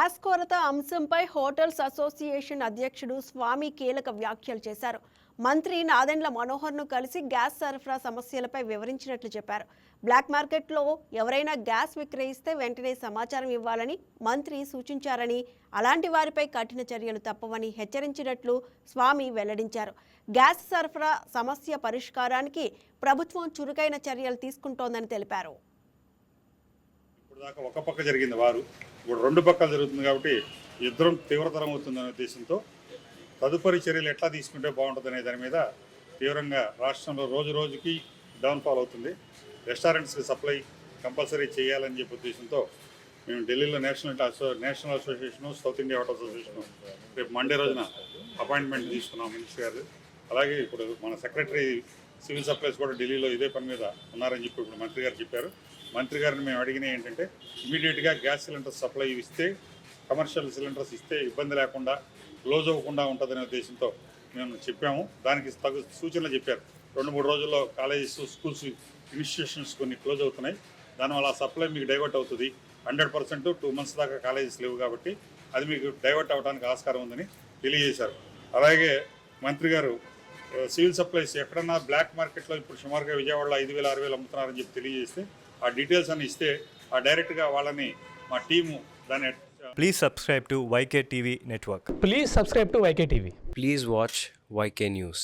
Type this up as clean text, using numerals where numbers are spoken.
Gas కొరత అంశంపై hotels association అధ్యక్షుడు స్వామి కీలక వ్యాఖ్యలు చేశారు. మంత్రి నాదెండ్ల మనోహర్ను కలిసి గ్యాస్ సరఫరా సమస్యలపై వివరించినట్లు చెప్పారు. బ్లాక్ మార్కెట్లో ఎవరైనా గ్యాస్ విక్రయిస్తే వెంటనే సమాచారం ఇవ్వాలని మంత్రి సూచించారని, అలాంటి వారిపై కఠిన చర్యలు తప్పవని హెచ్చరించినట్లు స్వామి వెల్లడించారు. గ్యాస్ సరఫరా సమస్య పరిష్కారానికి ప్రభుత్వం చురుకైన చర్యలు తీసుకుంటోందని తెలిపారు. దాకా ఒక పక్క జరిగింది వారు, ఇప్పుడు రెండు పక్కలు జరుగుతుంది కాబట్టి యుద్ధం తీవ్రతరం అవుతుందనే ఉద్దేశంతో తదుపరి చర్యలు ఎట్లా తీసుకుంటే బాగుంటుందనే దాని మీద తీవ్రంగా రాష్ట్రంలో రోజు రోజుకి డౌన్ఫాల్ అవుతుంది. రెస్టారెంట్స్కి సప్లై కంపల్సరీ చేయాలని చెప్పే ఉద్దేశంతో మేము ఢిల్లీలో national association, south India hotel association రేపు మండే రోజున అపాయింట్మెంట్ తీసుకున్నాం మినిస్టర్ గారు. అలాగే ఇప్పుడు మన సెక్రటరీ సివిల్ సప్లైస్ కూడా ఢిల్లీలో ఇదే పని మీద ఉన్నారని చెప్పి ఇప్పుడు మంత్రి గారు చెప్పారు. మంత్రి గారిని మేము అడిగినవి ఏంటంటే ఇమీడియట్గా గ్యాస్ సిలిండర్స్ సప్లై ఇస్తే, కమర్షియల్ సిలిండర్స్ ఇస్తే ఇబ్బంది లేకుండా క్లోజ్ అవ్వకుండా ఉంటుందనే ఉద్దేశంతో మేము చెప్పాము. దానికి తగు సూచనలు చెప్పారు. 2-3 రోజుల్లో కాలేజెస్, స్కూల్స్, ఇన్స్టిట్యూషన్స్ కొన్ని క్లోజ్ అవుతున్నాయి. దానివల్ల సప్లై మీకు డైవర్ట్ అవుతుంది. 100% 2 months దాకా కాలేజెస్ లేవు కాబట్టి అది మీకు డైవర్ట్ అవ్వడానికి ఆస్కారం ఉందని తెలియజేశారు. అలాగే మంత్రి గారు సివిల్ సప్లైస్ ఎక్కడన్నా బ్లాక్ మార్కెట్లో ఇప్పుడు సుమారుగా విజయవాడలో 5,000-6,000 అమ్ముతున్నారని చెప్పి తెలియజేస్తే ఆ డీటెయిల్స్ అన్ని ఇస్తే ఆ డైరెక్ట్గా వాళ్ళని మా టీము దాన్ని. Please subscribe to YK TV Network. Please subscribe to YK TV. Please watch YK News.